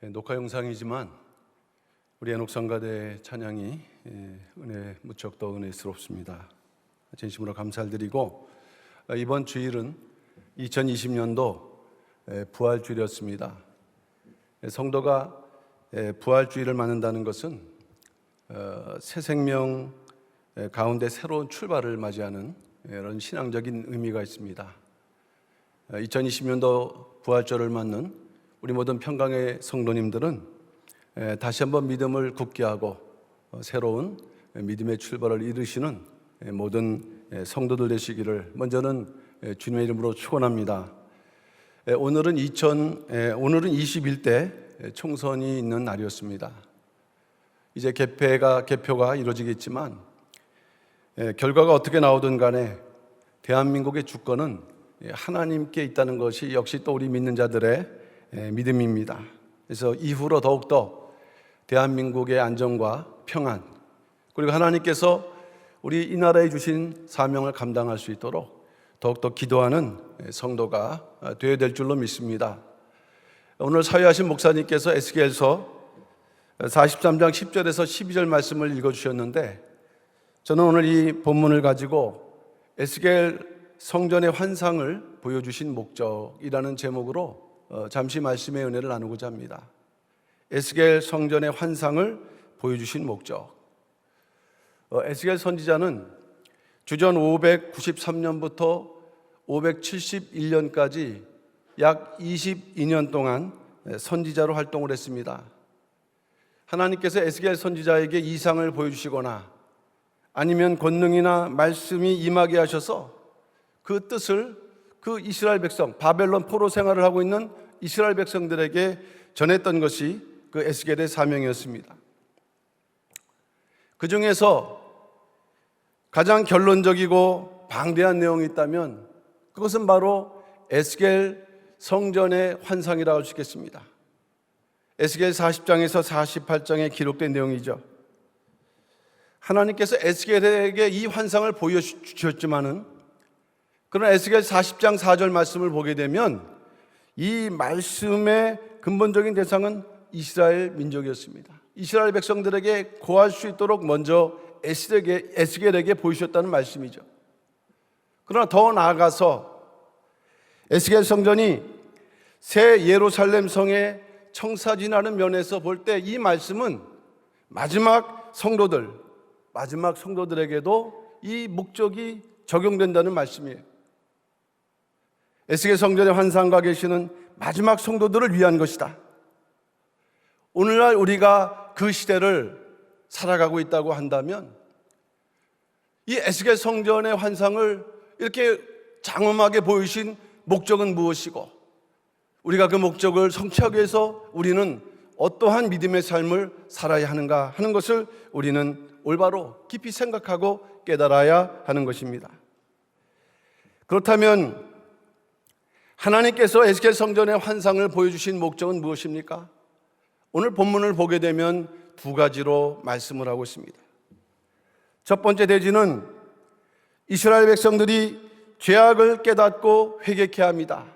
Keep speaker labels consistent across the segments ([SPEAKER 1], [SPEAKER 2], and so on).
[SPEAKER 1] 녹화 영상이지만 우리 애녹성가대 찬양이 은혜 무척 더 은혜스럽습니다. 진심으로 감사를 드리고, 이번 주일은 2020년도 부활주일이었습니다. 성도가 부활주일을 맞는다는 것은 새 생명 가운데 새로운 출발을 맞이하는 이런 신앙적인 의미가 있습니다. 2020년도 부활절을 맞는 우리 모든 평강의 성도님들은 다시 한번 믿음을 굳게 하고 새로운 믿음의 출발을 이루시는 모든 성도들 되시기를 먼저는 주님의 이름으로 축원합니다. 오늘은 21대 총선이 있는 날이었습니다. 이제 개표가 이루어지겠지만 결과가 어떻게 나오든 간에 대한민국의 주권은 하나님께 있다는 것이 역시 또 우리 믿는 자들의 믿음입니다. 그래서 이후로 더욱더 대한민국의 안정과 평안, 그리고 하나님께서 우리 이 나라에 주신 사명을 감당할 수 있도록 더욱더 기도하는 성도가 되어야 될 줄로 믿습니다. 오늘 사회하신 목사님께서 에스겔서 43장 10절에서 12절 말씀을 읽어주셨는데, 저는 오늘 이 본문을 가지고 에스겔 성전의 환상을 보여주신 목적이라는 제목으로 잠시 말씀의 은혜를 나누고자 합니다. 에스겔 성전의 환상을 보여주신 목적. 에스겔 선지자는 주전 593년부터 571년까지 약 22년 동안 선지자로 활동을 했습니다. 하나님께서 에스겔 선지자에게 이상을 보여주시거나 아니면 권능이나 말씀이 임하게 하셔서 그 뜻을 그 이스라엘 백성, 바벨론 포로 생활을 하고 있는 이스라엘 백성들에게 전했던 것이 그 에스겔의 사명이었습니다. 그 중에서 가장 결론적이고 방대한 내용이 있다면 그것은 바로 에스겔 성전의 환상이라고 할 수 있겠습니다. 에스겔 40장에서 48장에 기록된 내용이죠. 하나님께서 에스겔에게 이 환상을 보여주셨지만은, 그러나 에스겔 40장 4절 말씀을 보게 되면 이 말씀의 근본적인 대상은 이스라엘 민족이었습니다. 이스라엘 백성들에게 고할 수 있도록 먼저 에스겔에게 보이셨다는 말씀이죠. 그러나 더 나아가서 에스겔 성전이 새 예루살렘 성의 청사진하는 면에서 볼 때 이 말씀은 마지막 성도들에게도 이 목적이 적용된다는 말씀이에요. 에스겔 성전의 환상과 계시는 마지막 성도들을 위한 것이다. 오늘날 우리가 그 시대를 살아가고 있다고 한다면 이 에스겔 성전의 환상을 이렇게 장엄하게 보이신 목적은 무엇이고, 우리가 그 목적을 성취하기 위해서 우리는 어떠한 믿음의 삶을 살아야 하는가 하는 것을 우리는 올바로 깊이 생각하고 깨달아야 하는 것입니다. 그렇다면 하나님께서 에스겔 성전의 환상을 보여주신 목적은 무엇입니까? 오늘 본문을 보게 되면 두 가지로 말씀을 하고 있습니다. 첫 번째 대지는 이스라엘 백성들이 죄악을 깨닫고 회개케 합니다.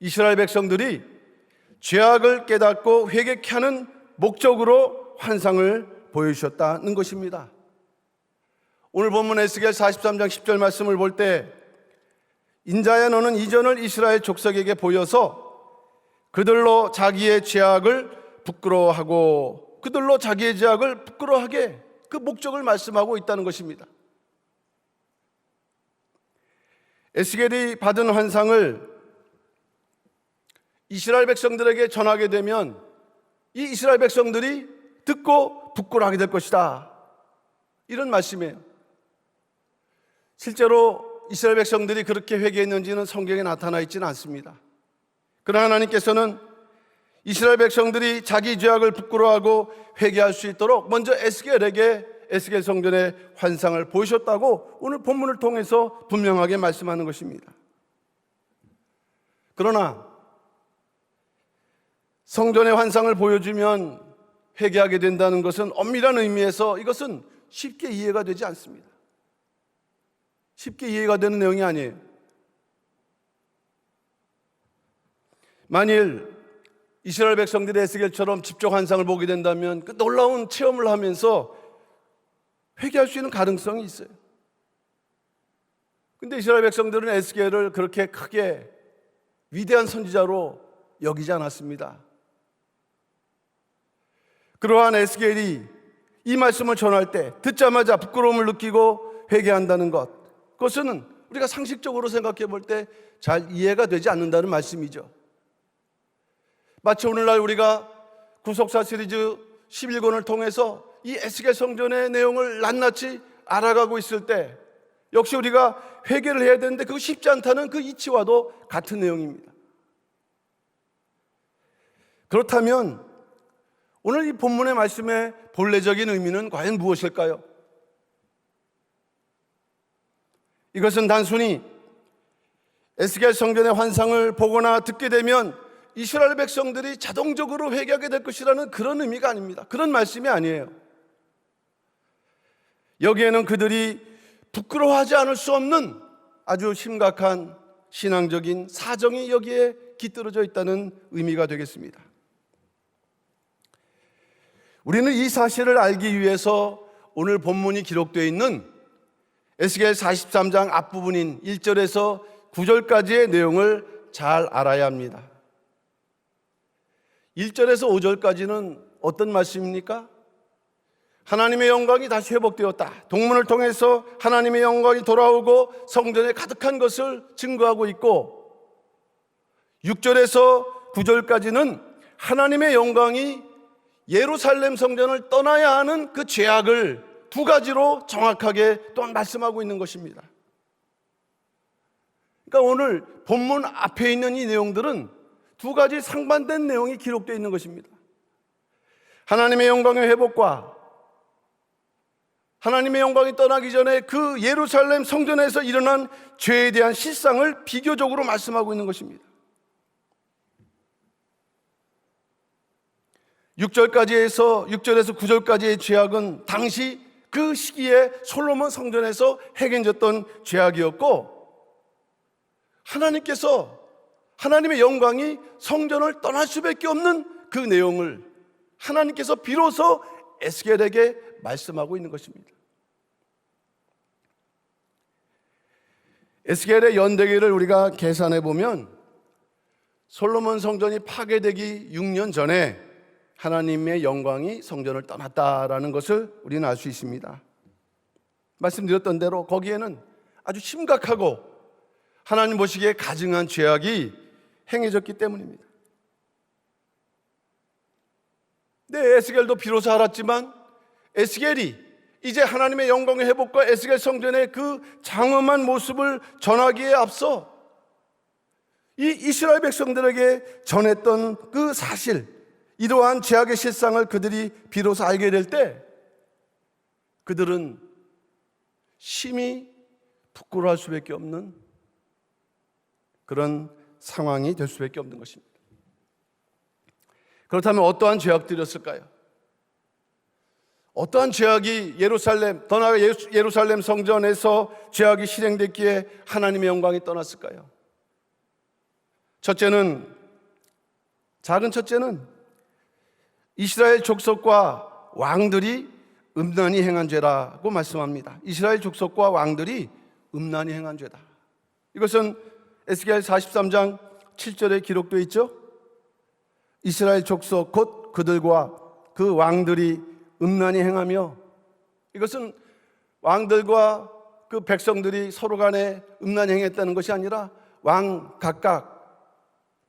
[SPEAKER 1] 이스라엘 백성들이 죄악을 깨닫고 회개케 하는 목적으로 환상을 보여주셨다는 것입니다. 오늘 본문 에스겔 43장 10절 말씀을 볼 때, 인자야 너는 이전을 이스라엘 족속에게 보여서 그들로 자기의 죄악을 부끄러워하고 그들로 자기의 죄악을 부끄러워하게, 그 목적을 말씀하고 있다는 것입니다. 에스겔이 받은 환상을 이스라엘 백성들에게 전하게 되면 이 이스라엘 백성들이 듣고 부끄러워하게 될 것이다, 이런 말씀이에요. 실제로 이스라엘 백성들이 그렇게 회개했는지는 성경에 나타나 있지는 않습니다. 그러나 하나님께서는 이스라엘 백성들이 자기 죄악을 부끄러워하고 회개할 수 있도록 먼저 에스겔에게 에스겔 성전의 환상을 보이셨다고 오늘 본문을 통해서 분명하게 말씀하는 것입니다. 그러나 성전의 환상을 보여주면 회개하게 된다는 것은 엄밀한 의미에서 이것은 쉽게 이해가 되지 않습니다. 쉽게 이해가 되는 내용이 아니에요. 만일 이스라엘 백성들이 에스겔처럼 직접 환상을 보게 된다면 그 놀라운 체험을 하면서 회개할 수 있는 가능성이 있어요. 근데 이스라엘 백성들은 에스겔을 그렇게 크게 위대한 선지자로 여기지 않았습니다. 그러한 에스겔이 이 말씀을 전할 때 듣자마자 부끄러움을 느끼고 회개한다는 것, 그것은 우리가 상식적으로 생각해 볼 때 잘 이해가 되지 않는다는 말씀이죠. 마치 오늘날 우리가 구속사 시리즈 11권을 통해서 이 에스겔 성전의 내용을 낱낱이 알아가고 있을 때 역시 우리가 회개를 해야 되는데 그거 쉽지 않다는 그 이치와도 같은 내용입니다. 그렇다면 오늘 이 본문의 말씀의 본래적인 의미는 과연 무엇일까요? 이것은 단순히 에스겔 성전의 환상을 보거나 듣게 되면 이스라엘 백성들이 자동적으로 회개하게 될 것이라는 그런 의미가 아닙니다. 그런 말씀이 아니에요. 여기에는 그들이 부끄러워하지 않을 수 없는 아주 심각한 신앙적인 사정이 여기에 깃들어져 있다는 의미가 되겠습니다. 우리는 이 사실을 알기 위해서 오늘 본문이 기록되어 있는 에스겔 43장 앞부분인 1절에서 9절까지의 내용을 잘 알아야 합니다. 1절에서 5절까지는 어떤 말씀입니까? 하나님의 영광이 다시 회복되었다. 동문을 통해서 하나님의 영광이 돌아오고 성전에 가득한 것을 증거하고 있고, 6절에서 9절까지는 하나님의 영광이 예루살렘 성전을 떠나야 하는 그 죄악을 두 가지로 정확하게 또한 말씀하고 있는 것입니다. 그러니까 오늘 본문 앞에 있는 이 내용들은 두 가지 상반된 내용이 기록되어 있는 것입니다. 하나님의 영광의 회복과 하나님의 영광이 떠나기 전에 그 예루살렘 성전에서 일어난 죄에 대한 실상을 비교적으로 말씀하고 있는 것입니다. 6절에서 9절까지의 죄악은 당시 그 시기에 솔로몬 성전에서 행해졌던 죄악이었고, 하나님께서 하나님의 영광이 성전을 떠날 수밖에 없는 그 내용을 하나님께서 비로소 에스겔에게 말씀하고 있는 것입니다. 에스겔의 연대기를 우리가 계산해 보면 솔로몬 성전이 파괴되기 6년 전에 하나님의 영광이 성전을 떠났다라는 것을 우리는 알 수 있습니다. 말씀드렸던 대로 거기에는 아주 심각하고 하나님 보시기에 가증한 죄악이 행해졌기 때문입니다. 네, 에스겔도 비로소 알았지만 에스겔이 이제 하나님의 영광의 회복과 에스겔 성전의 그 장엄한 모습을 전하기에 앞서 이 이스라엘 백성들에게 전했던 그 사실, 이러한 죄악의 실상을 그들이 비로소 알게 될 때 그들은 심히 부끄러워할 수밖에 없는 그런 상황이 될 수밖에 없는 것입니다. 그렇다면 어떠한 죄악들이었을까요? 어떠한 죄악이 더 나아가 예루살렘 성전에서 죄악이 실행됐기에 하나님의 영광이 떠났을까요? 작은 첫째는 이스라엘 족속과 왕들이 음란히 행한 죄라고 말씀합니다. 이스라엘 족속과 왕들이 음란히 행한 죄다. 이것은 에스겔 43장 7절에 기록되어 있죠. 이스라엘 족속 곧 그들과 그 왕들이 음란히 행하며, 이것은 왕들과 그 백성들이 서로 간에 음란히 행했다는 것이 아니라 왕 각각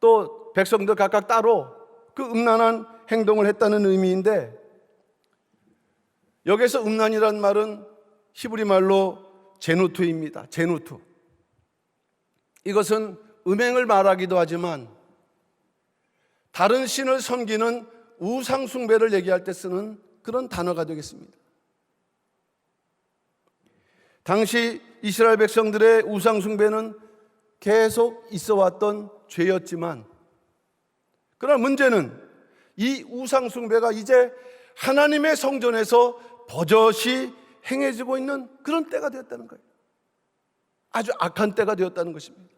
[SPEAKER 1] 또 백성들 각각 따로 그 음란한 행동을 했다는 의미인데, 여기서 음란이란 말은 히브리 말로 제누투입니다. 제누투. 이것은 음행을 말하기도 하지만 다른 신을 섬기는 우상 숭배를 얘기할 때 쓰는 그런 단어가 되겠습니다. 당시 이스라엘 백성들의 우상 숭배는 계속 있어 왔던 죄였지만, 그러나 문제는 이 우상 숭배가 이제 하나님의 성전에서 버젓이 행해지고 있는 그런 때가 되었다는 거예요. 아주 악한 때가 되었다는 것입니다.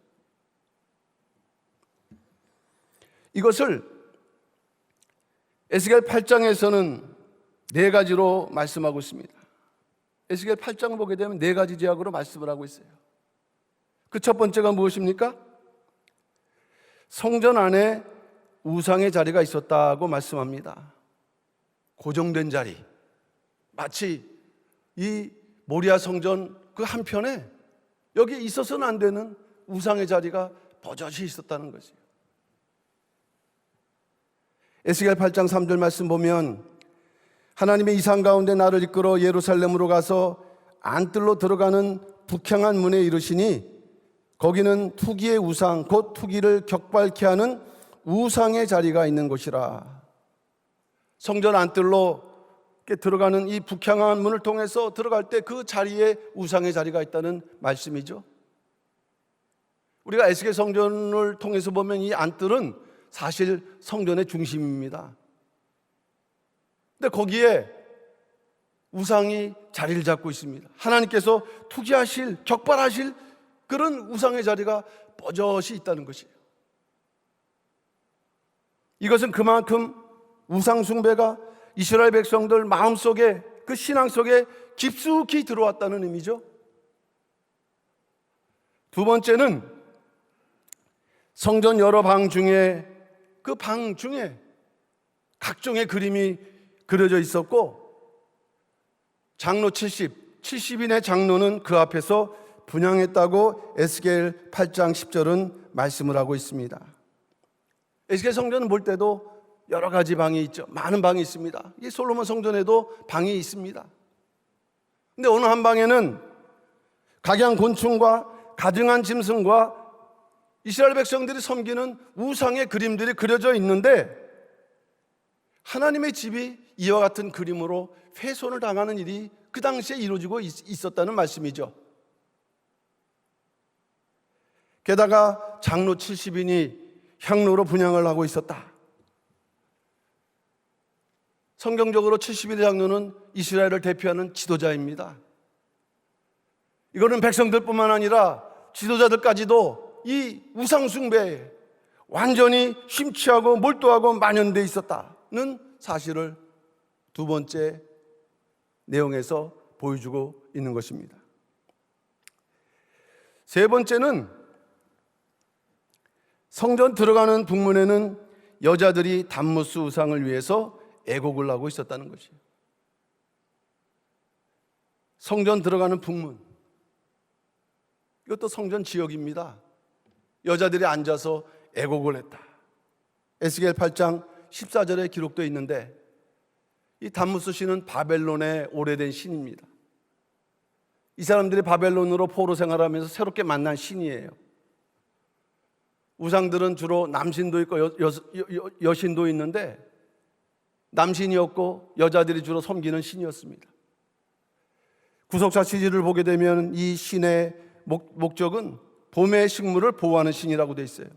[SPEAKER 1] 이것을 에스겔 8장에서는 네 가지로 말씀하고 있습니다. 에스겔 8장을 보게 되면 네 가지 제약으로 말씀을 하고 있어요. 그 첫 번째가 무엇입니까? 성전 안에 우상의 자리가 있었다고 말씀합니다. 고정된 자리. 마치 이 모리아 성전 그 한편에 여기 있어서는 안 되는 우상의 자리가 버젓이 있었다는 것이에요. 에스겔 8장 3절 말씀 보면 하나님의 이상 가운데 나를 이끌어 예루살렘으로 가서 안뜰로 들어가는 북향한 문에 이르시니 거기는 투기의 우상 곧 투기를 격발케 하는 우상의 자리가 있는 곳이라. 성전 안뜰로 들어가는 이 북향한 문을 통해서 들어갈 때 그 자리에 우상의 자리가 있다는 말씀이죠. 우리가 에스겔 성전을 통해서 보면 이 안뜰은 사실 성전의 중심입니다. 근데 거기에 우상이 자리를 잡고 있습니다. 하나님께서 투기하실, 격발하실 그런 우상의 자리가 버젓이 있다는 것이에요. 이것은 그만큼 우상 숭배가 이스라엘 백성들 마음속에 그 신앙 속에 깊숙이 들어왔다는 의미죠. 두 번째는 성전 여러 방 중에 그 방 중에 각종의 그림이 그려져 있었고 장로 70인의 장로는 그 앞에서 분향했다고 에스겔 8장 10절은 말씀을 하고 있습니다. 에스겔 성전을 볼 때도 여러 가지 방이 있죠. 많은 방이 있습니다. 이 솔로몬 성전에도 방이 있습니다. 근데 어느 한 방에는 각양 곤충과 가증한 짐승과 이스라엘 백성들이 섬기는 우상의 그림들이 그려져 있는데 하나님의 집이 이와 같은 그림으로 훼손을 당하는 일이 그 당시에 이루어지고 있었다는 말씀이죠. 게다가 장로 70인이 향로로 분향을 하고 있었다. 성경적으로 70인의 장로는 이스라엘을 대표하는 지도자입니다. 이거는 백성들뿐만 아니라 지도자들까지도 이 우상숭배에 완전히 심취하고 몰두하고 만연되어 있었다는 사실을 두 번째 내용에서 보여주고 있는 것입니다. 세 번째는 성전 들어가는 북문에는 여자들이 담무스 우상을 위해서 애곡을 하고 있었다는 것이에요. 성전 들어가는 북문, 이것도 성전 지역입니다. 여자들이 앉아서 애곡을 했다. 에스겔 8장 14절에 기록되어 있는데 이 담무스 신은 바벨론의 오래된 신입니다. 이 사람들이 바벨론으로 포로 생활하면서 새롭게 만난 신이에요. 우상들은 주로 남신도 있고 여신도 있는데 남신이었고 여자들이 주로 섬기는 신이었습니다. 구속사 시지를 보게 되면 이 신의 목적은 봄의 식물을 보호하는 신이라고 되어 있어요.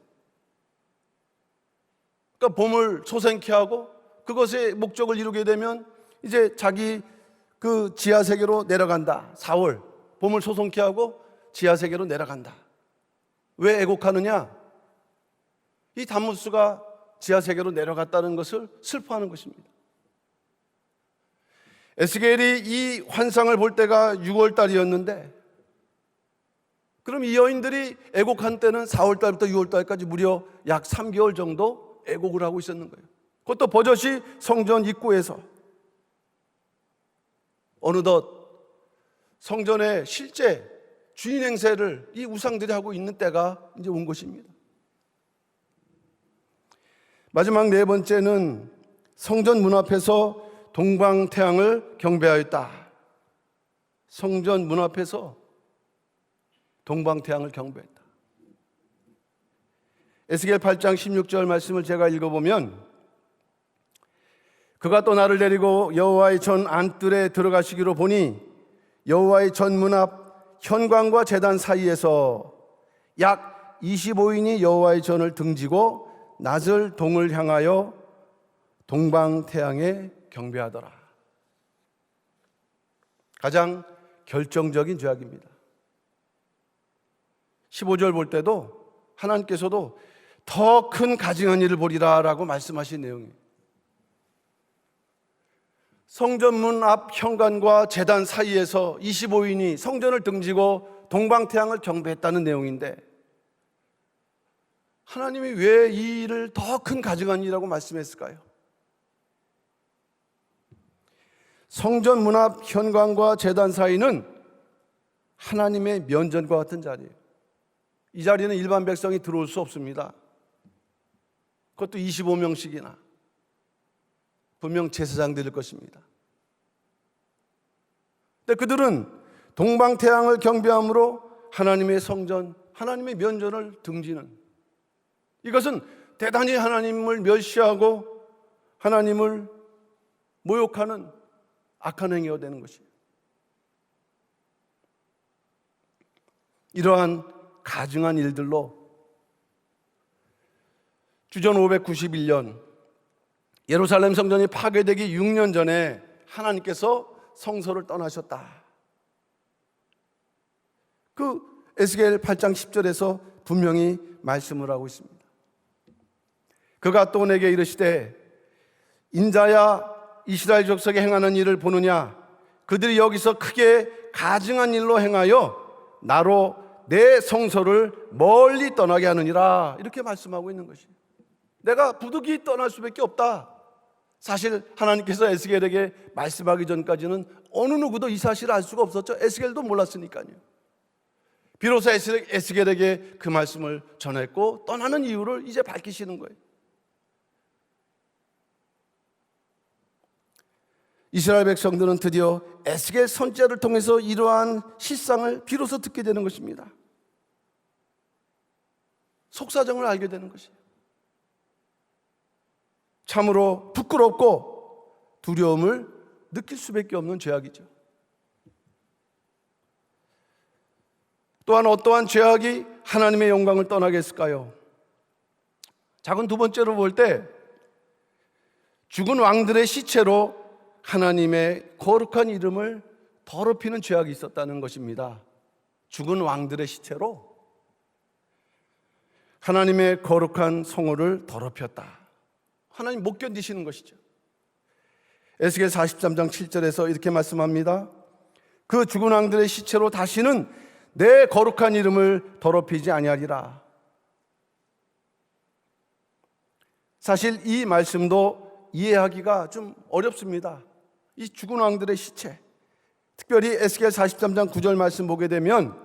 [SPEAKER 1] 그러니까 봄을 소생케 하고 그것의 목적을 이루게 되면 이제 자기 그 지하세계로 내려간다. 4월 봄을 소생케 하고 지하세계로 내려간다. 왜 애곡하느냐? 이 담무스가 지하세계로 내려갔다는 것을 슬퍼하는 것입니다. 에스겔이 이 환상을 볼 때가 6월 달이었는데 그럼 이 여인들이 애곡한 때는 4월 달부터 6월 달까지 무려 약 3개월 정도 애곡을 하고 있었는 거예요. 그것도 버젓이 성전 입구에서. 어느덧 성전의 실제 주인 행세를 이 우상들이 하고 있는 때가 이제 온 것입니다. 마지막 네 번째는 성전 문 앞에서 동방태양을 경배하였다. 성전 문 앞에서 동방태양을 경배했다. 에스겔 8장 16절 말씀을 제가 읽어보면 그가 또 나를 데리고 여호와의 전 안뜰에 들어가시기로 보니 여호와의 전 문 앞 현관과 제단 사이에서 약 25인이 여호와의 전을 등지고 낮을 동을 향하여 동방태양에 경배하더라. 가장 결정적인 죄악입니다. 15절 볼 때도 하나님께서도 더 큰 가증한 일을 보리라 라고 말씀하신 내용이에요. 성전 문 앞 현관과 제단 사이에서 25인이 성전을 등지고 동방태양을 경배했다는 내용인데, 하나님이 왜 이 일을 더 큰 가증한 일이라고 말씀했을까요? 성전 문 앞 현관과 제단 사이는 하나님의 면전과 같은 자리예요. 이 자리는 일반 백성이 들어올 수 없습니다. 그것도 25명씩이나. 분명 제사장들일 것입니다. 근데 그들은 동방태양을 경배함으로 하나님의 성전, 하나님의 면전을 등지는, 이것은 대단히 하나님을 멸시하고 하나님을 모욕하는 악한 행위가 되는 것이에요. 이러한 가증한 일들로 주전 591년 예루살렘 성전이 파괴되기 6년 전에 하나님께서 성소를 떠나셨다. 그 에스겔 8장 10절에서 분명히 말씀을 하고 있습니다. 그가 또 내게 이르시되 인자야 이스라엘 족속에 행하는 일을 보느냐? 그들이 여기서 크게 가증한 일로 행하여 나로 내 성소를 멀리 떠나게 하느니라. 이렇게 말씀하고 있는 것이에요. 내가 부득이 떠날 수밖에 없다. 사실 하나님께서 에스겔에게 말씀하기 전까지는 어느 누구도 이 사실을 알 수가 없었죠. 에스겔도 몰랐으니까요. 비로소 에스겔에게 그 말씀을 전했고 떠나는 이유를 이제 밝히시는 거예요. 이스라엘 백성들은 드디어 에스겔 선지자를 통해서 이러한 실상을 비로소 듣게 되는 것입니다. 속사정을 알게 되는 것이에요. 참으로 부끄럽고 두려움을 느낄 수밖에 없는 죄악이죠. 또한 어떠한 죄악이 하나님의 영광을 떠나게 했을까요? 작은 두 번째로 볼 때 죽은 왕들의 시체로 하나님의 거룩한 이름을 더럽히는 죄악이 있었다는 것입니다. 죽은 왕들의 시체로 하나님의 거룩한 성호를 더럽혔다. 하나님 못 견디시는 것이죠. 에스겔 43장 7절에서 이렇게 말씀합니다. 그 죽은 왕들의 시체로 다시는 내 거룩한 이름을 더럽히지 아니하리라. 사실 이 말씀도 이해하기가 좀 어렵습니다. 이 죽은 왕들의 시체, 특별히 에스겔 43장 9절 말씀 보게 되면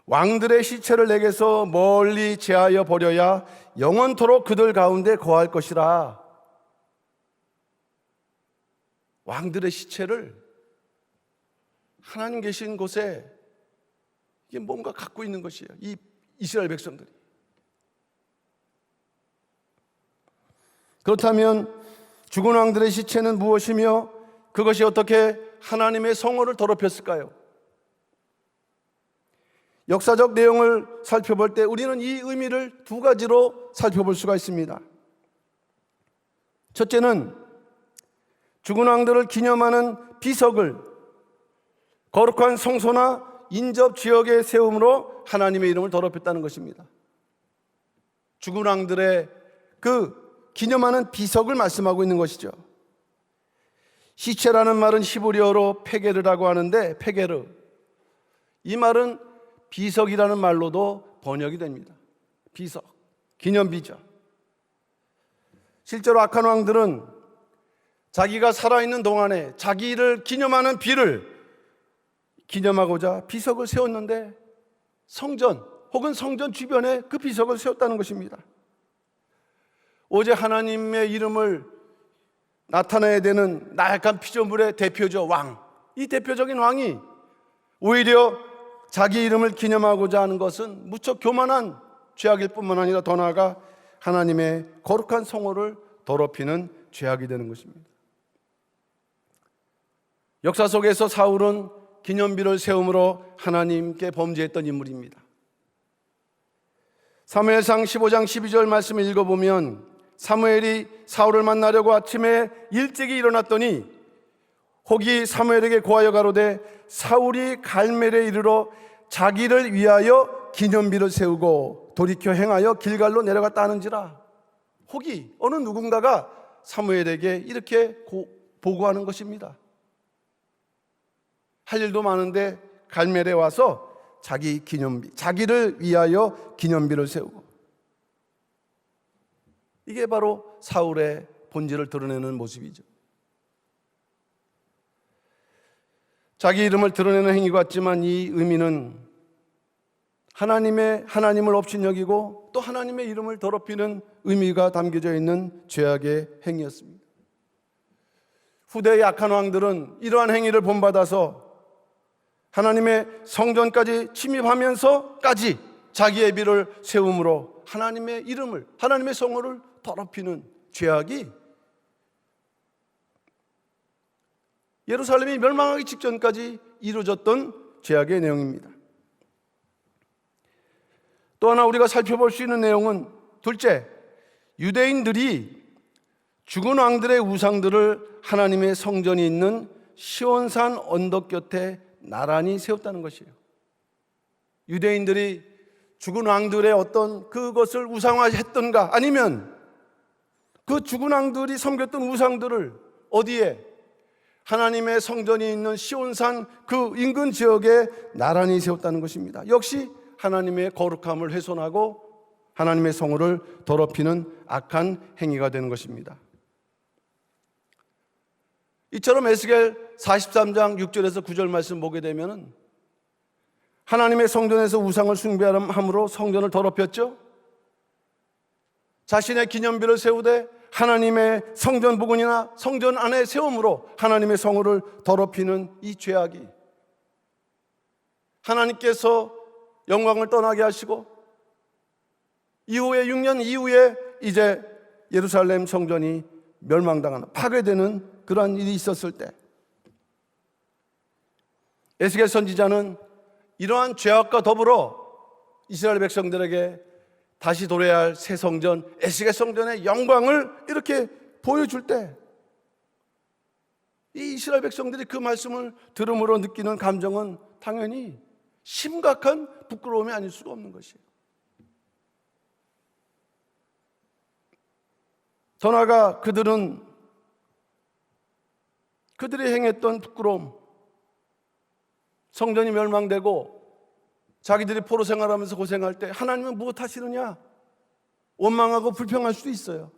[SPEAKER 1] 왕들의 시체를 내게서 멀리 제하여 버려야 영원토록 그들 가운데 거할 것이라. 왕들의 시체를 하나님 계신 곳에 이게 뭔가 갖고 있는 것이에요. 이 이스라엘 백성들이. 그렇다면 죽은 왕들의 시체는 무엇이며 그것이 어떻게 하나님의 성호를 더럽혔을까요? 역사적 내용을 살펴볼 때 우리는 이 의미를 두 가지로 살펴볼 수가 있습니다. 첫째는 죽은 왕들을 기념하는 비석을 거룩한 성소나 인접 지역에 세움으로 하나님의 이름을 더럽혔다는 것입니다. 죽은 왕들의 그 기념하는 비석을 말씀하고 있는 것이죠. 시체라는 말은 히브리어로 페게르라고 하는데, 페게르, 이 말은 비석이라는 말로도 번역이 됩니다. 비석, 기념비죠. 실제로 악한 왕들은 자기가 살아있는 동안에 자기를 기념하는 비를 기념하고자 비석을 세웠는데 성전 혹은 성전 주변에 그 비석을 세웠다는 것입니다. 오직 하나님의 이름을 나타내야 되는 나약한 피조물의 대표죠, 왕. 이 대표적인 왕이 오히려 자기 이름을 기념하고자 하는 것은 무척 교만한 죄악일 뿐만 아니라 더 나아가 하나님의 거룩한 성호를 더럽히는 죄악이 되는 것입니다. 역사 속에서 사울은 기념비를 세움으로 하나님께 범죄했던 인물입니다. 사무엘상 15장 12절 말씀을 읽어보면 사무엘이 사울을 만나려고 아침에 일찍이 일어났더니 혹이 사무엘에게 고하여 가로되 사울이 갈멜에 이르러 자기를 위하여 기념비를 세우고 돌이켜 행하여 길갈로 내려갔다 하는지라. 혹이 어느 누군가가 사무엘에게 이렇게 보고하는 것입니다. 할 일도 많은데 갈멜에 와서 자기 기념비, 자기를 위하여 기념비를 세우고, 이게 바로 사울의 본질을 드러내는 모습이죠. 자기 이름을 드러내는 행위 같지만 이 의미는 하나님을 업신여기고 또 하나님의 이름을 더럽히는 의미가 담겨져 있는 죄악의 행위였습니다. 후대의 악한 왕들은 이러한 행위를 본받아서 하나님의 성전까지 침입하면서까지 자기의 비를 세움으로 하나님의 이름을, 하나님의 성호를 더럽히는 죄악이 예루살렘이 멸망하기 직전까지 이루어졌던 죄악의 내용입니다. 또 하나 우리가 살펴볼 수 있는 내용은, 둘째, 유대인들이 죽은 왕들의 우상들을 하나님의 성전이 있는 시온산 언덕 곁에 나란히 세웠다는 것이에요. 유대인들이 죽은 왕들의 어떤 그것을 우상화했던가, 아니면 그 죽은 왕들이 섬겼던 우상들을 어디에? 하나님의 성전이 있는 시온산 그 인근 지역에 나란히 세웠다는 것입니다. 역시 하나님의 거룩함을 훼손하고 하나님의 성호를 더럽히는 악한 행위가 되는 것입니다. 이처럼 에스겔 43장 6절에서 9절 말씀 보게 되면 하나님의 성전에서 우상을 숭배함으로 성전을 더럽혔죠. 자신의 기념비를 세우되 하나님의 성전 부근이나 성전 안에 세움으로 하나님의 성호를 더럽히는 이 죄악이 하나님께서 영광을 떠나게 하시고 이후에 6년 이후에 이제 예루살렘 성전이 멸망당하는, 파괴되는 그러한 일이 있었을 때 에스겔 선지자는 이러한 죄악과 더불어 이스라엘 백성들에게 다시 도래해야 할 새 성전, 에스겔 성전의 영광을 이렇게 보여줄 때 이 이스라엘 백성들이 그 말씀을 들음으로 느끼는 감정은 당연히 심각한 부끄러움이 아닐 수가 없는 것이에요. 더 나아가 그들이 행했던 부끄러움, 성전이 멸망되고 자기들이 포로 생활하면서 고생할 때 하나님은 무엇 하시느냐? 원망하고 불평할 수도 있어요.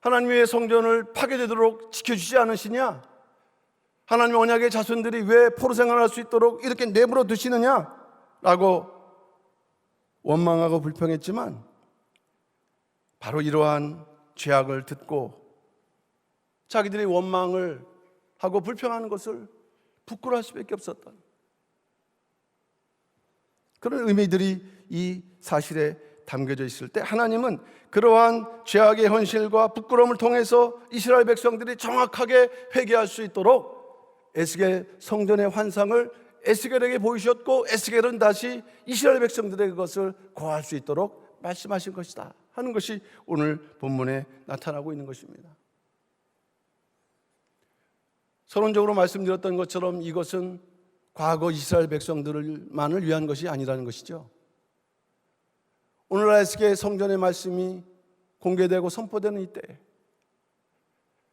[SPEAKER 1] 하나님의 성전을 파괴되도록 지켜주지 않으시냐? 하나님의 언약의 자손들이 왜 포로 생활할 수 있도록 이렇게 내버려 두시느냐? 라고 원망하고 불평했지만 바로 이러한 죄악을 듣고 자기들이 원망을 하고 불평하는 것을 부끄러워할 수밖에 없었던 그런 의미들이 이 사실에 담겨져 있을 때 하나님은 그러한 죄악의 현실과 부끄러움을 통해서 이스라엘 백성들이 정확하게 회개할 수 있도록 에스겔 성전의 환상을 에스겔에게 보이셨고 에스겔은 다시 이스라엘 백성들에게 그것을 고할 수 있도록 말씀하신 것이다 하는 것이 오늘 본문에 나타나고 있는 것입니다. 서론적으로 말씀드렸던 것처럼 이것은 과거 이스라엘 백성들만을 위한 것이 아니라는 것이죠. 오늘날 에스겔 성전의 말씀이 공개되고 선포되는 이때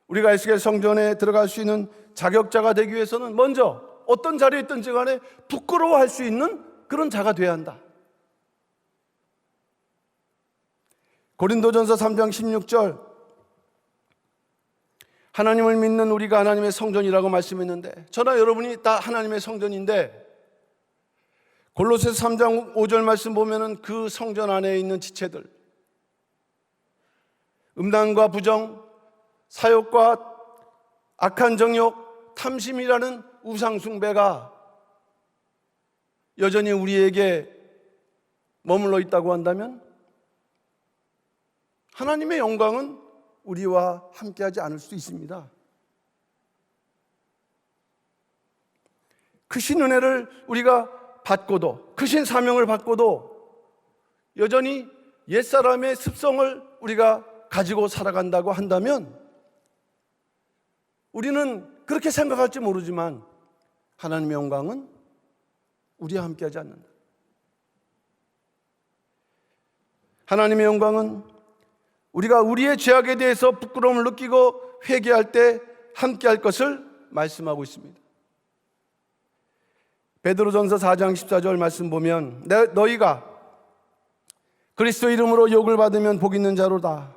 [SPEAKER 1] 우리가 에스겔 성전에 들어갈 수 있는 자격자가 되기 위해서는 먼저 어떤 자리에 있든지 간에 부끄러워할 수 있는 그런 자가 되어야 한다. 고린도전서 3장 16절 하나님을 믿는 우리가 하나님의 성전이라고 말씀했는데 저나 여러분이 다 하나님의 성전인데 골로새서 3장 5절 말씀 보면은 그 성전 안에 있는 지체들 음란과 부정, 사욕과 악한 정욕, 탐심이라는 우상 숭배가 여전히 우리에게 머물러 있다고 한다면 하나님의 영광은 우리와 함께하지 않을 수도 있습니다. 크신 은혜를 우리가 받고도 크신 사명을 받고도 여전히 옛사람의 습성을 우리가 가지고 살아간다고 한다면 우리는 그렇게 생각할지 모르지만 하나님의 영광은 우리와 함께하지 않는다. 하나님의 영광은 우리가 우리의 죄악에 대해서 부끄러움을 느끼고 회개할 때 함께할 것을 말씀하고 있습니다. 베드로전서 4장 14절 말씀 보면 너희가 그리스도 이름으로 욕을 받으면 복 있는 자로다.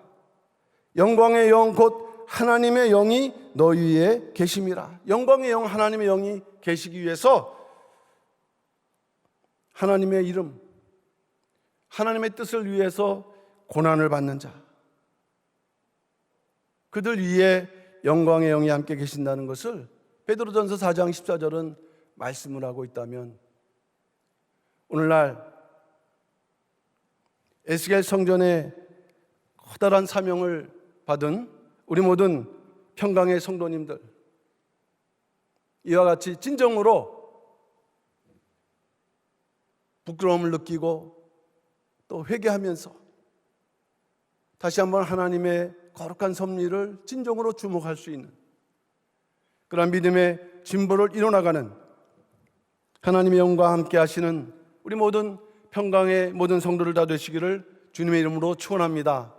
[SPEAKER 1] 영광의 영 곧 하나님의 영이 너희 위에 계심이라. 영광의 영 하나님의 영이 계시기 위해서 하나님의 이름, 하나님의 뜻을 위해서 고난을 받는 자, 그들 위에 영광의 영이 함께 계신다는 것을 베드로전서 4장 14절은 말씀을 하고 있다면, 오늘날 에스겔 성전에 커다란 사명을 받은 우리 모든 평강의 성도님들, 이와 같이 진정으로 부끄러움을 느끼고 또 회개하면서 다시 한번 하나님의 거룩한 섭리를 진정으로 주목할 수 있는 그런 믿음의 진보를 이뤄나가는 하나님의 영과 함께 하시는 우리 모든 평강의 모든 성도들 다 되시기를 주님의 이름으로 축원합니다.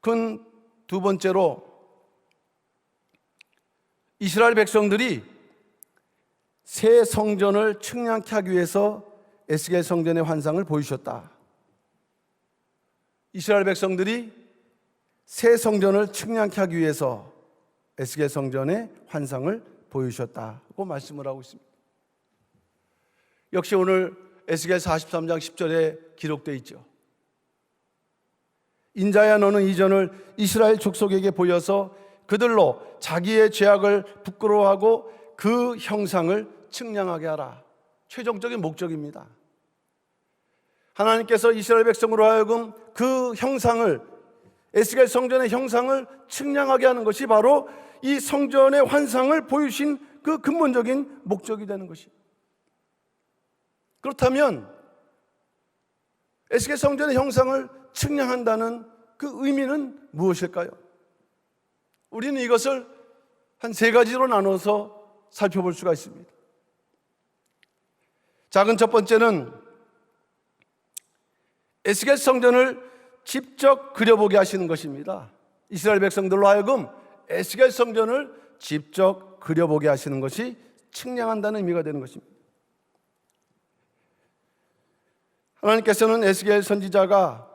[SPEAKER 1] 큰 두 번째로, 이스라엘 백성들이 새 성전을 측량케 하기 위해서 에스겔 성전의 환상을 보이셨다. 이스라엘 백성들이 새 성전을 측량케 하기 위해서 에스겔 성전의 환상을 보이셨다고 말씀을 하고 있습니다. 역시 오늘 에스겔 43장 10절에 기록되어 있죠. 인자야, 너는 이 전을 이스라엘 족속에게 보여서 그들로 자기의 죄악을 부끄러워하고 그 형상을 측량하게 하라. 최종적인 목적입니다. 하나님께서 이스라엘 백성으로 하여금 그 형상을, 에스겔 성전의 형상을 측량하게 하는 것이 바로 이 성전의 환상을 보여주신 그 근본적인 목적이 되는 것입니다. 그렇다면 에스겔 성전의 형상을 측량한다는 그 의미는 무엇일까요? 우리는 이것을 한 세 가지로 나눠서 살펴볼 수가 있습니다. 작은 첫 번째는 에스겔 성전을 직접 그려보게 하시는 것입니다. 이스라엘 백성들로 하여금 에스겔 성전을 직접 그려보게 하시는 것이 측량한다는 의미가 되는 것입니다. 하나님께서는 에스겔 선지자가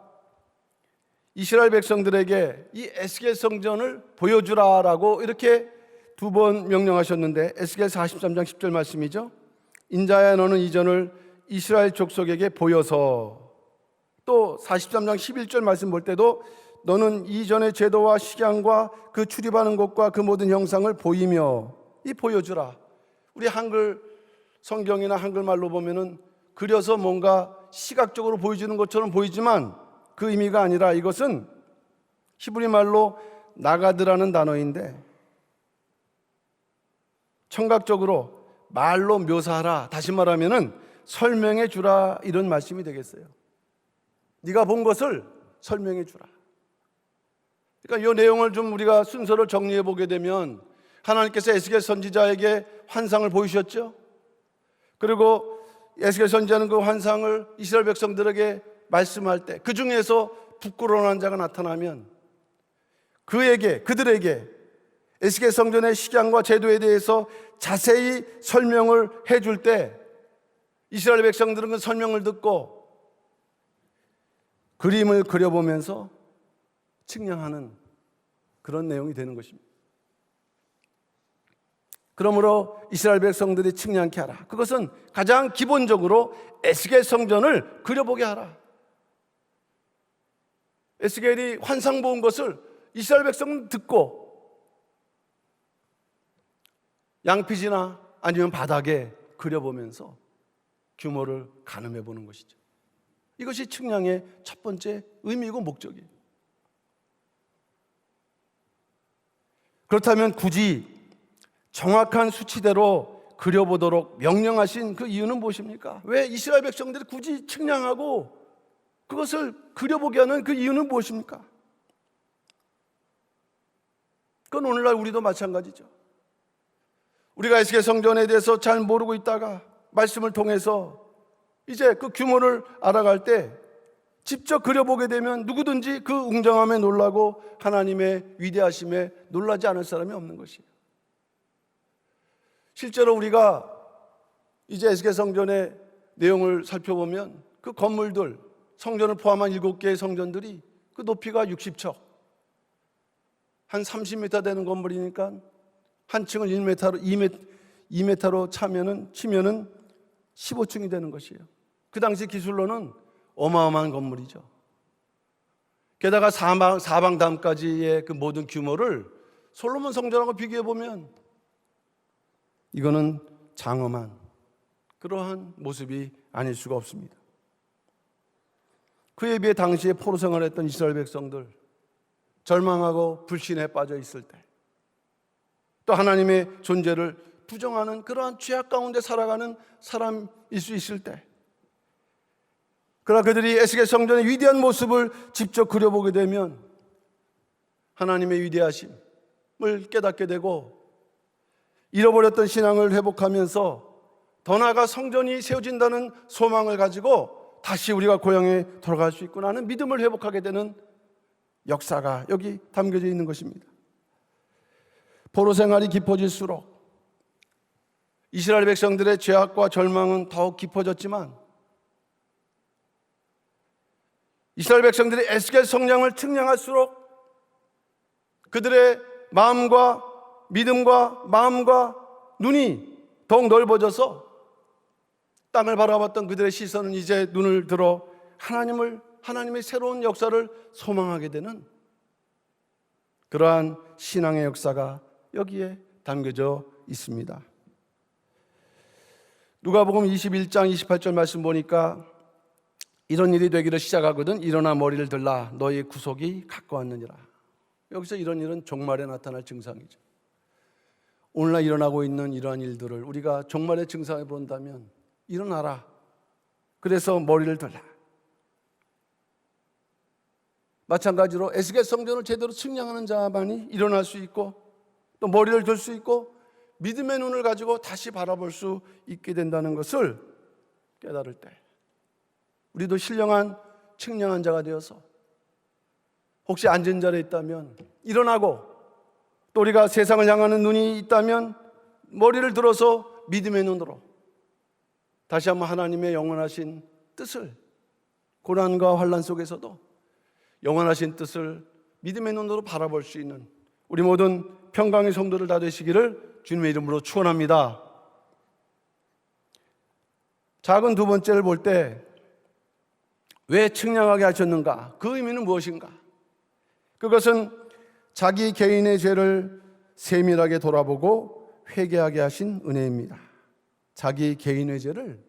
[SPEAKER 1] 이스라엘 백성들에게 이 에스겔 성전을 보여주라라고 이렇게 두 번 명령하셨는데, 에스겔 43장 10절 말씀이죠. 인자야, 너는 이 전을 이스라엘 족속에게 보여서, 또 43장 11절 말씀 볼 때도 너는 이전의 제도와 식양과 그 출입하는 곳과 그 모든 형상을 보이며, 이 보여주라. 우리 한글 성경이나 한글말로 보면은 그려서 뭔가 시각적으로 보여주는 것처럼 보이지만 그 의미가 아니라, 이것은 히브리 말로 나가드라는 단어인데 청각적으로 말로 묘사하라, 다시 말하면은 설명해 주라, 이런 말씀이 되겠어요. 네가 본 것을 설명해 주라. 그러니까 이 내용을 좀 우리가 순서를 정리해 보게 되면, 하나님께서 에스겔 선지자에게 환상을 보이셨죠. 그리고 에스겔 선지자는 그 환상을 이스라엘 백성들에게 말씀할 때 그 중에서 부끄러워하는 자가 나타나면 그들에게 에스겔 성전의 식양과 제도에 대해서 자세히 설명을 해줄 때 이스라엘 백성들은 그 설명을 듣고 그림을 그려보면서 측량하는 그런 내용이 되는 것입니다. 그러므로 이스라엘 백성들이 측량케 하라. 그것은 가장 기본적으로 에스겔 성전을 그려보게 하라. 에스겔이 환상 본 것을 이스라엘 백성은 듣고 양피지나 아니면 바닥에 그려보면서 규모를 가늠해 보는 것이죠. 이것이 측량의 첫 번째 의미이고 목적이에요. 그렇다면 굳이 정확한 수치대로 그려보도록 명령하신 그 이유는 무엇입니까? 왜 이스라엘 백성들이 굳이 측량하고 그것을 그려보게 하는 그 이유는 무엇입니까? 그건 오늘날 우리도 마찬가지죠. 우리가 에스겔 성전에 대해서 잘 모르고 있다가 말씀을 통해서 이제 그 규모를 알아갈 때 직접 그려보게 되면 누구든지 그 웅장함에 놀라고 하나님의 위대하심에 놀라지 않을 사람이 없는 것이에요. 실제로 우리가 이제 에스겔 성전의 내용을 살펴보면 그 건물들, 성전을 포함한 7개의 성전들이 그 높이가 60척, 한 30m 되는 건물이니까 한 층을 2m로 치면은 15층이 되는 것이에요. 그 당시 기술로는 어마어마한 건물이죠. 게다가 사방담까지의 그 모든 규모를 솔로몬 성전하고 비교해 보면 이거는 장엄한 그러한 모습이 아닐 수가 없습니다. 그에 비해 당시에 포로 생활했던 이스라엘 백성들, 절망하고 불신에 빠져 있을 때, 또 하나님의 존재를 부정하는 그러한 죄악 가운데 살아가는 사람일 수 있을 때, 그러나 그들이 에스겔 성전의 위대한 모습을 직접 그려보게 되면 하나님의 위대하심을 깨닫게 되고, 잃어버렸던 신앙을 회복하면서 더 나아가 성전이 세워진다는 소망을 가지고 다시 우리가 고향에 돌아갈 수 있구나 하는 믿음을 회복하게 되는 역사가 여기 담겨져 있는 것입니다. 포로 생활이 깊어질수록 이스라엘 백성들의 죄악과 절망은 더욱 깊어졌지만, 이스라엘 백성들이 에스겔 성령을 측량할수록 그들의 마음과 믿음과 마음과 눈이 더욱 넓어져서 땅을 바라봤던 그들의 시선은 이제 눈을 들어 하나님의 새로운 역사를 소망하게 되는 그러한 신앙의 역사가 여기에 담겨져 있습니다. 누가복음 21장 28절 말씀 보니까 이런 일이 되기를 시작하거든 일어나 머리를 들라 너희의 구속이 가까웠느니라. 여기서 이런 일은 종말에 나타날 증상이죠. 오늘날 일어나고 있는 이러한 일들을 우리가 종말의 증상을 본다면 일어나라, 그래서 머리를 들라. 마찬가지로 에스겔 성전을 제대로 측량하는 자만이 일어날 수 있고 또 머리를 들 수 있고 믿음의 눈을 가지고 다시 바라볼 수 있게 된다는 것을 깨달을 때 우리도 신령한 측량한 자가 되어서 혹시 앉은 자리에 있다면 일어나고, 또 우리가 세상을 향하는 눈이 있다면 머리를 들어서 믿음의 눈으로 다시 한번 하나님의 영원하신 뜻을, 고난과 환난 속에서도 영원하신 뜻을 믿음의 눈으로 바라볼 수 있는 우리 모든 평강의 성도들 다 되시기를 주님의 이름으로 축원합니다. 작은 두 번째를 볼 때 왜 측량하게 하셨는가? 그 의미는 무엇인가? 그것은 자기 개인의 죄를 세밀하게 돌아보고 회개하게 하신 은혜입니다. 자기 개인의 죄를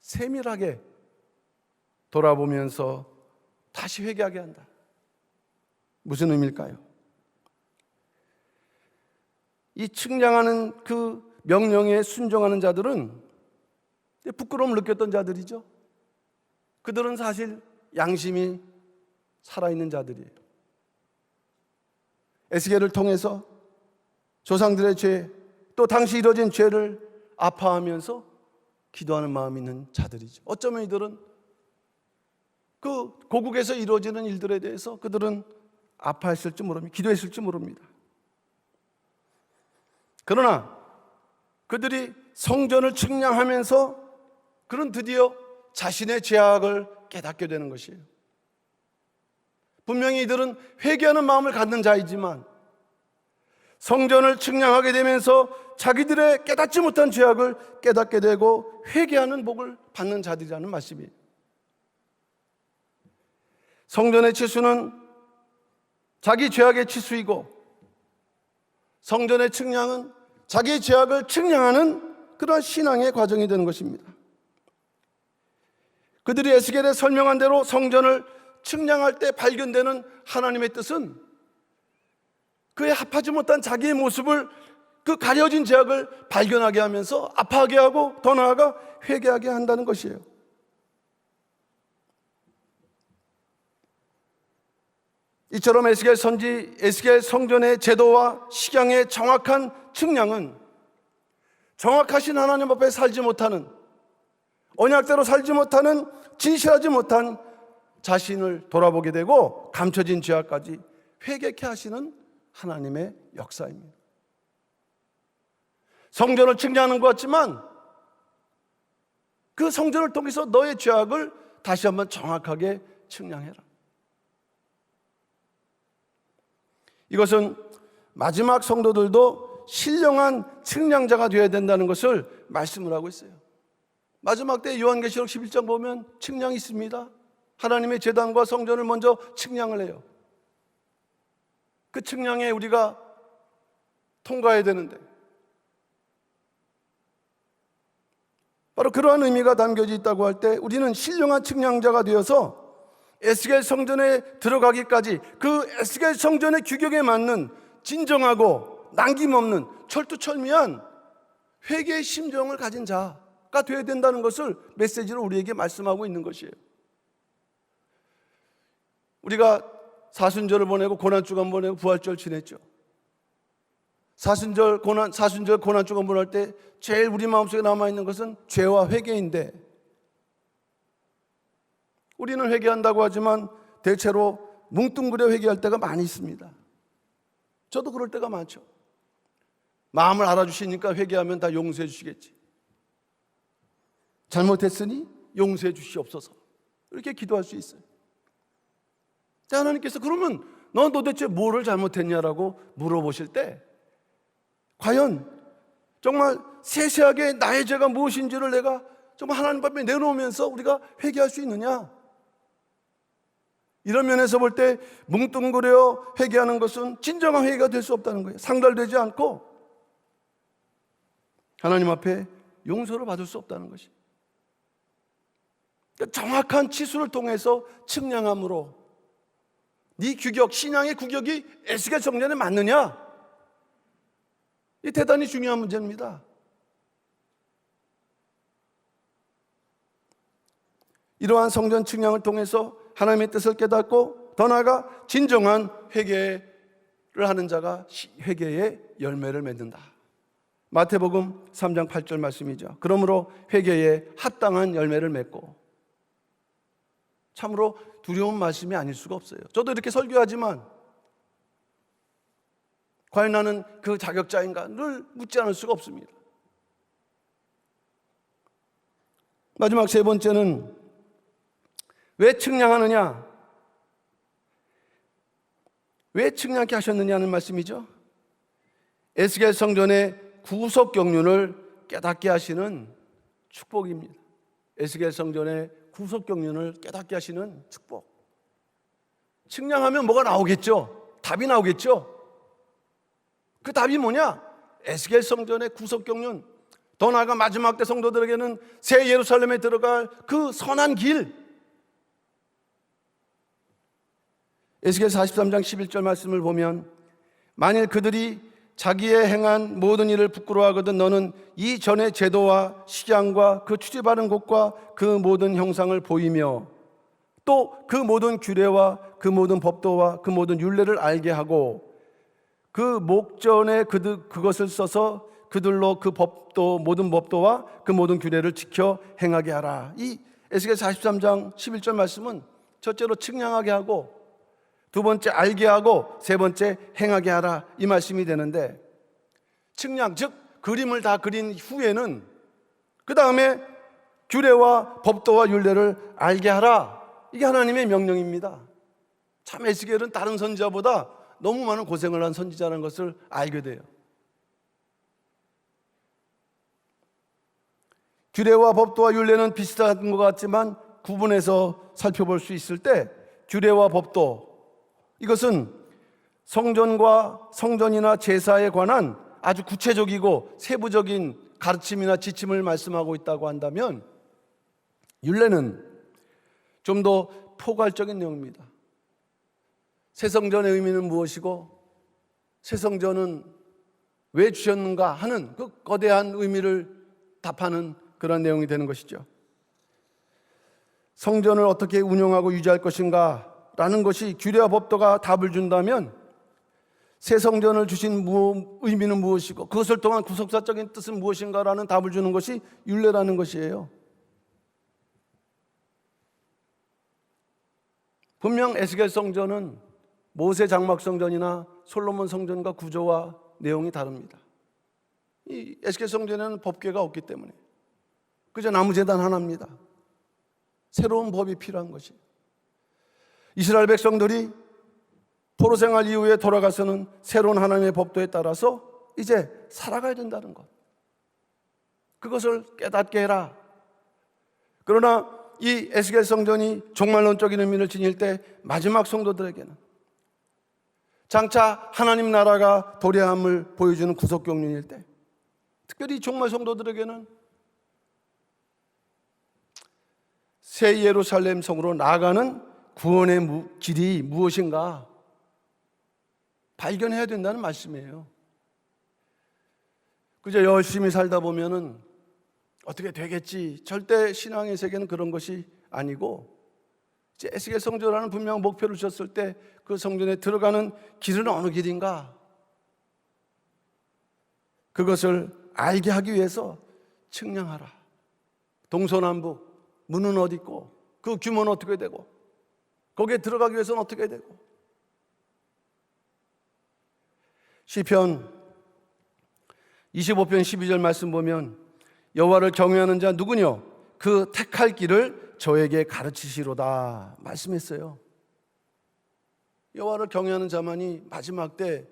[SPEAKER 1] 세밀하게 돌아보면서 다시 회개하게 한다. 무슨 의미일까요? 이 측량하는 그 명령에 순종하는 자들은 부끄러움을 느꼈던 자들이죠. 그들은 사실 양심이 살아있는 자들이에요. 에스겔을 통해서 조상들의 죄, 또 당시 이뤄진 죄를 아파하면서 기도하는 마음이 있는 자들이죠. 어쩌면 이들은 그 고국에서 이루어지는 일들에 대해서 그들은 아파했을지 모릅니다. 기도했을지 모릅니다. 그러나 그들이 성전을 측량하면서 그런 드디어 자신의 죄악을 깨닫게 되는 것이에요. 분명히 이들은 회개하는 마음을 갖는 자이지만 성전을 측량하게 되면서 자기들의 깨닫지 못한 죄악을 깨닫게 되고 회개하는 복을 받는 자들이라는 말씀이에요. 성전의 치수는 자기 죄악의 치수이고 성전의 측량은 자기의 죄악을 측량하는 그런 신앙의 과정이 되는 것입니다. 그들이 에스겔에 설명한 대로 성전을 측량할 때 발견되는 하나님의 뜻은 그에 합하지 못한 자기의 모습을, 그 가려진 죄악을 발견하게 하면서 아파하게 하고 더 나아가 회개하게 한다는 것이에요. 이처럼 에스겔 성전의 제도와 식양의 정확한 측량은 정확하신 하나님 앞에 살지 못하는, 언약대로 살지 못하는, 진실하지 못한 자신을 돌아보게 되고 감춰진 죄악까지 회개케 하시는 하나님의 역사입니다. 성전을 측량하는 것 같지만 그 성전을 통해서 너의 죄악을 다시 한번 정확하게 측량해라. 이것은 마지막 성도들도 신령한 측량자가 되어야 된다는 것을 말씀을 하고 있어요. 마지막 때 요한계시록 11장 보면 측량이 있습니다. 하나님의 제단과 성전을 먼저 측량을 해요. 그 측량에 우리가 통과해야 되는데 바로 그러한 의미가 담겨져 있다고 할 때 우리는 신령한 측량자가 되어서 에스겔 성전에 들어가기까지 그 에스겔 성전의 규격에 맞는 진정하고 남김없는 철두철미한 회개의 심정을 가진 자가 되어야 된다는 것을 메시지로 우리에게 말씀하고 있는 것이에요. 우리가 사순절을 보내고 고난주간 보내고 부활절 지냈죠. 사순절 고난주간 보낼 때 제일 우리 마음속에 남아있는 것은 죄와 회개인데 우리는 회개한다고 하지만 대체로 뭉뚱그려 회개할 때가 많이 있습니다. 저도 그럴 때가 많죠. 마음을 알아주시니까 회개하면 다 용서해 주시겠지. 잘못했으니 용서해 주시옵소서. 이렇게 기도할 수 있어요. 하나님께서 그러면 넌 도대체 뭐를 잘못했냐라고 물어보실 때 과연 정말 세세하게 나의 죄가 무엇인지를 내가 정말 하나님 앞에 내놓으면서 우리가 회개할 수 있느냐? 이런 면에서 볼 때 뭉뚱그려 회개하는 것은 진정한 회개가 될 수 없다는 거예요. 상달되지 않고 하나님 앞에 용서를 받을 수 없다는 것이. 그러니까 정확한 치수를 통해서 측량함으로 네 규격, 신앙의 규격이 에스겔 성전에 맞느냐? 이 대단히 중요한 문제입니다. 이러한 성전 측량을 통해서 하나님의 뜻을 깨닫고 더 나아가 진정한 회개를 하는 자가 회개의 열매를 맺는다. 마태복음 3장 8절 말씀이죠. 그러므로 회개에 합당한 열매를 맺고. 참으로 두려운 말씀이 아닐 수가 없어요. 저도 이렇게 설교하지만 과연 나는 그 자격자인가를 묻지 않을 수가 없습니다. 마지막 세 번째는 왜 측량하느냐? 왜 측량케 하셨느냐는 말씀이죠. 에스겔 성전의 구속 경륜을 깨닫게 하시는 축복입니다. 에스겔 성전의 구속 경륜을 깨닫게 하시는 축복. 측량하면 뭐가 나오겠죠? 답이 나오겠죠? 그 답이 뭐냐? 에스겔 성전의 구속 경륜, 더 나아가 마지막 때 성도들에게는 새 예루살렘에 들어갈 그 선한 길. 에스겔 43장 11절 말씀을 보면 만일 그들이 자기의 행한 모든 일을 부끄러워하거든 너는 이 전의 제도와 식양과 그 출입하는 곳과 그 모든 형상을 보이며 또 그 모든 규례와 그 모든 법도와 그 모든 율례를 알게 하고 그 목전에 그것을 써서 그들로 그 법도 모든 법도와 그 모든 규례를 지켜 행하게 하라. 이 에스겔 43장 11절 말씀은 첫째로 측량하게 하고 두 번째 알게 하고 세 번째 행하게 하라 이 말씀이 되는데 측량 즉 그림을 다 그린 후에는 그 다음에 규례와 법도와 율례를 알게 하라. 이게 하나님의 명령입니다. 참 에스겔은 다른 선지자보다 너무 많은 고생을 한 선지자라는 것을 알게 돼요. 규례와 법도와 율례는 비슷한 것 같지만 구분해서 살펴볼 수 있을 때 규례와 법도 이것은 성전과 성전이나 제사에 관한 아주 구체적이고 세부적인 가르침이나 지침을 말씀하고 있다고 한다면 율례는 좀 더 포괄적인 내용입니다. 새 성전의 의미는 무엇이고 새 성전은 왜 주셨는가 하는 그 거대한 의미를 답하는 그런 내용이 되는 것이죠. 성전을 어떻게 운영하고 유지할 것인가 라는 것이 규례와 법도가 답을 준다면 새 성전을 주신 의미는 무엇이고 그것을 통한 구속사적인 뜻은 무엇인가라는 답을 주는 것이 율례라는 것이에요. 분명 에스겔 성전은 모세 장막 성전이나 솔로몬 성전과 구조와 내용이 다릅니다. 이 에스겔 성전에는 법궤가 없기 때문에 그저 나무제단 하나입니다. 새로운 법이 필요한 것이, 이스라엘 백성들이 포로 생활 이후에 돌아가서는 새로운 하나님의 법도에 따라서 이제 살아가야 된다는 것, 그것을 깨닫게 해라. 그러나 이 에스겔 성전이 종말론적인 의미를 지닐 때 마지막 성도들에게는 장차 하나님 나라가 도래함을 보여주는 구속경륜일 때, 특별히 종말 성도들에게는 새 예루살렘 성으로 나아가는 구원의 길이 무엇인가 발견해야 된다는 말씀이에요. 그저 열심히 살다 보면은 어떻게 되겠지, 절대 신앙의 세계는 그런 것이 아니고, 이제 에스겔 성전이라는 분명 목표를 주셨을 때 그 성전에 들어가는 길은 어느 길인가, 그것을 알게 하기 위해서 측량하라. 동서남북 문은 어디 있고 그 규모는 어떻게 되고 거기에 들어가기 위해서는 어떻게 되고. 시편 25편 12절 말씀 보면 여호와를 경외하는 자 누구뇨? 그 택할 길을 저에게 가르치시로다 말씀했어요. 여호와를 경외하는 자만이 마지막 때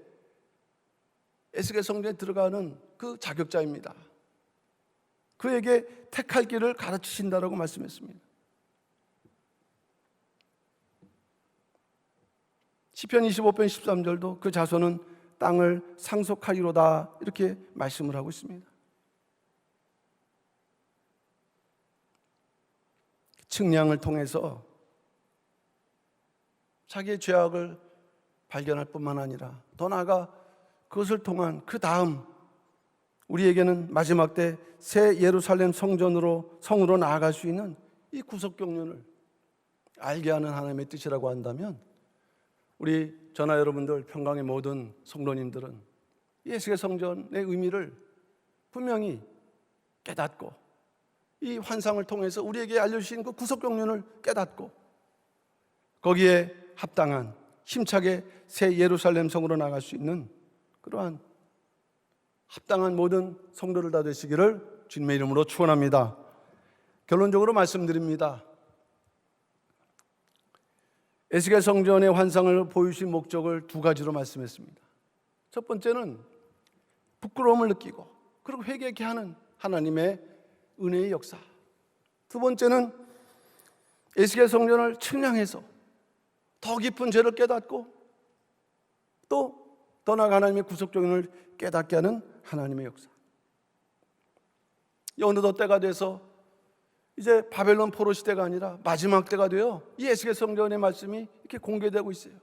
[SPEAKER 1] 에스겔 성전에 들어가는 그 자격자입니다. 그에게 택할 길을 가르치신다라고 말씀했습니다. 시편 25편 13절도 그 자손은 땅을 상속하리로다 이렇게 말씀을 하고 있습니다. 측량을 통해서 자기의 죄악을 발견할 뿐만 아니라 더 나아가 그것을 통한 그 다음 우리에게는 마지막 때 새 예루살렘 성으로 나아갈 수 있는 이 구속경륜을 알게 하는 하나님의 뜻이라고 한다면, 우리 저나 여러분들 평강의 모든 성도님들은 이 에스겔 성전의 의미를 분명히 깨닫고 이 환상을 통해서 우리에게 알려주신 그 구속경륜을 깨닫고 거기에 합당한 힘차게 새 예루살렘 성으로 나갈 수 있는 그러한 합당한 모든 성도를 다 되시기를 주님의 이름으로 축원합니다. 결론적으로 말씀드립니다. 에스겔 성전의 환상을 보여주신 목적을 두 가지로 말씀했습니다. 첫 번째는 부끄러움을 느끼고 그리고 회개케 하는 하나님의 은혜의 역사. 두 번째는 에스겔 성전을 측량해서 더 깊은 죄를 깨닫고 또 더 나아가 하나님의 구속경륜을 깨닫게 하는 하나님의 역사. 어느덧 때가 돼서 이제 바벨론 포로 시대가 아니라 마지막 때가 되어 이 에스겔 성전의 말씀이 이렇게 공개되고 있어요.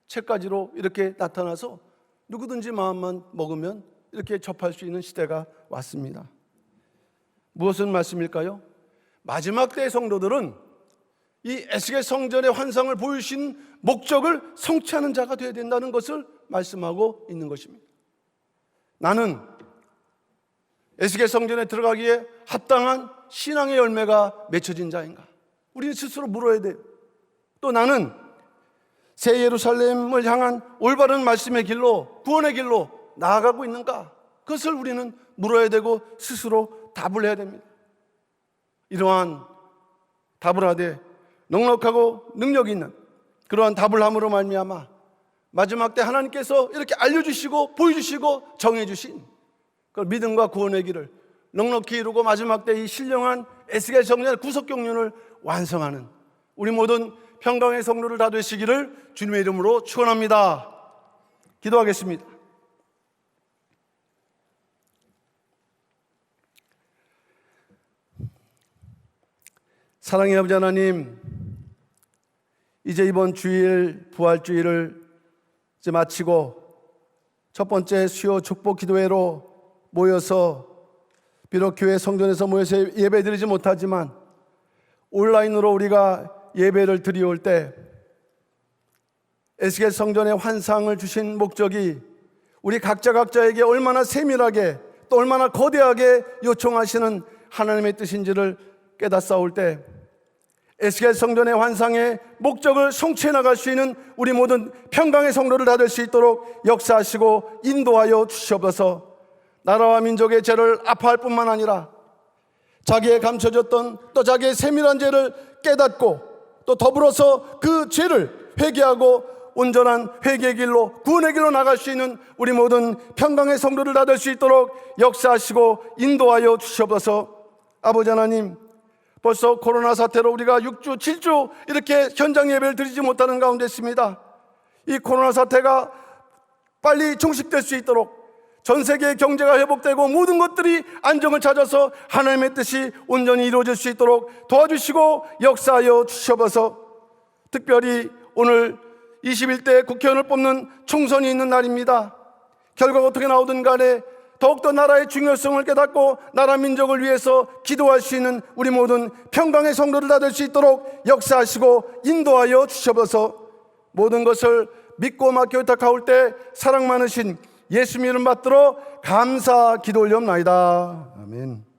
[SPEAKER 1] 책가지로 이렇게 나타나서 누구든지 마음만 먹으면 이렇게 접할 수 있는 시대가 왔습니다. 무엇은 말씀일까요? 마지막 때의 성도들은 이 에스겔 성전의 환상을 보여주신 목적을 성취하는 자가 되어야 된다는 것을 말씀하고 있는 것입니다. 나는 에스겔 성전에 들어가기에 합당한 신앙의 열매가 맺혀진 자인가? 우리는 스스로 물어야 돼요. 또 나는 새 예루살렘을 향한 올바른 말씀의 길로, 구원의 길로 나아가고 있는가? 그것을 우리는 물어야 되고 스스로 답을 해야 됩니다. 이러한 답을 하되 넉넉하고 능력 있는 그러한 답을 함으로 말미암아 마지막 때 하나님께서 이렇게 알려주시고 보여주시고 정해주신 그 믿음과 구원의 길을 넉넉히 이루고 마지막 때 이 신령한 에스겔 성전의 구속경륜을 완성하는 우리 모든 평강의 성도를 다 되시기를 주님의 이름으로 축원합니다. 기도하겠습니다. 사랑의 아버지 하나님, 이제 이번 주일 부활주일을 이제 마치고 첫 번째 수요 축복 기도회로 모여서 비록 교회 성전에서 모여서 예배드리지 못하지만 온라인으로 우리가 예배를 드리올 때 에스겔 성전의 환상을 주신 목적이 우리 각자에게 얼마나 세밀하게 또 얼마나 거대하게 요청하시는 하나님의 뜻인지를 깨닫사올 때 에스겔 성전의 환상의 목적을 성취해 나갈 수 있는 우리 모든 평강의 성도를 다 될 수 있도록 역사하시고 인도하여 주시옵소서. 나라와 민족의 죄를 아파할 뿐만 아니라 자기의 감춰졌던 또 자기의 세밀한 죄를 깨닫고 또 더불어서 그 죄를 회개하고 온전한 회개의 길로 구원의 길로 나갈 수 있는 우리 모든 평강의 성도를 다 될 수 있도록 역사하시고 인도하여 주시옵소서. 아버지 하나님, 벌써 코로나 사태로 우리가 6주, 7주 이렇게 현장 예배를 드리지 못하는 가운데 있습니다. 이 코로나 사태가 빨리 종식될 수 있도록 전 세계의 경제가 회복되고 모든 것들이 안정을 찾아서 하나님의 뜻이 온전히 이루어질 수 있도록 도와주시고 역사하여 주시옵소서. 특별히 오늘 21대 국회의원을 뽑는 총선이 있는 날입니다. 결과가 어떻게 나오든 간에 더욱더 나라의 중요성을 깨닫고 나라 민족을 위해서 기도할 수 있는 우리 모든 평강의 성도를 다 될 수 있도록 역사하시고 인도하여 주시옵소서. 모든 것을 믿고 맡겨 의탁하올 때 사랑 많으신 예수님 이름 받들어 감사 기도 올려옵나이다. 아멘.